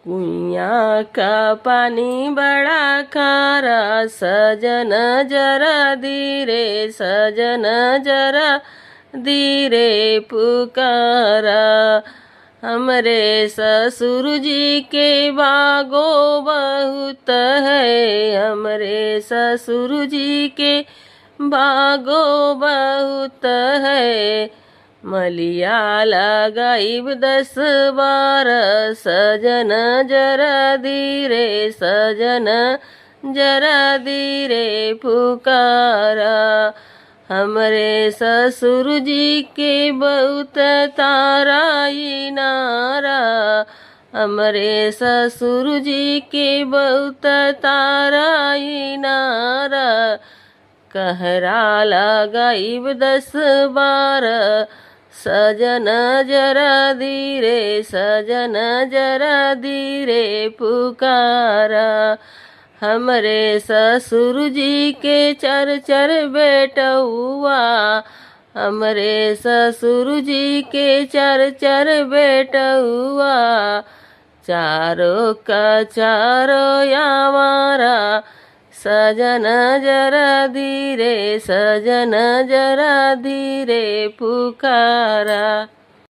कुइया का पानी बड़ा खारा, सजन जरा धीरे, सजन जरा धीरे पुकारा। हमरे ससुर जी के बागो बहुत है, हमरे ससुर जी के बागो बहुत है। मलिया लगाइब 10-12, सजन जरा धीरे, सजन जरा धीरे पुकारा। हमरे ससुर जी के बहुत तारा इनारा, हमरे ससुर जी के बहुत तारा इनारा। कहरा लगाइब 10-12, सजन जरा धीरे, सजन जरा धीरे पुकारा। हमरे ससुर जी के 4 बेटउआ, हमरे ससुर जी के 4 बेटउआ। चारों का चारों यावारा, सजन जरा धीरे, सजन जरा धीरे पुकारा।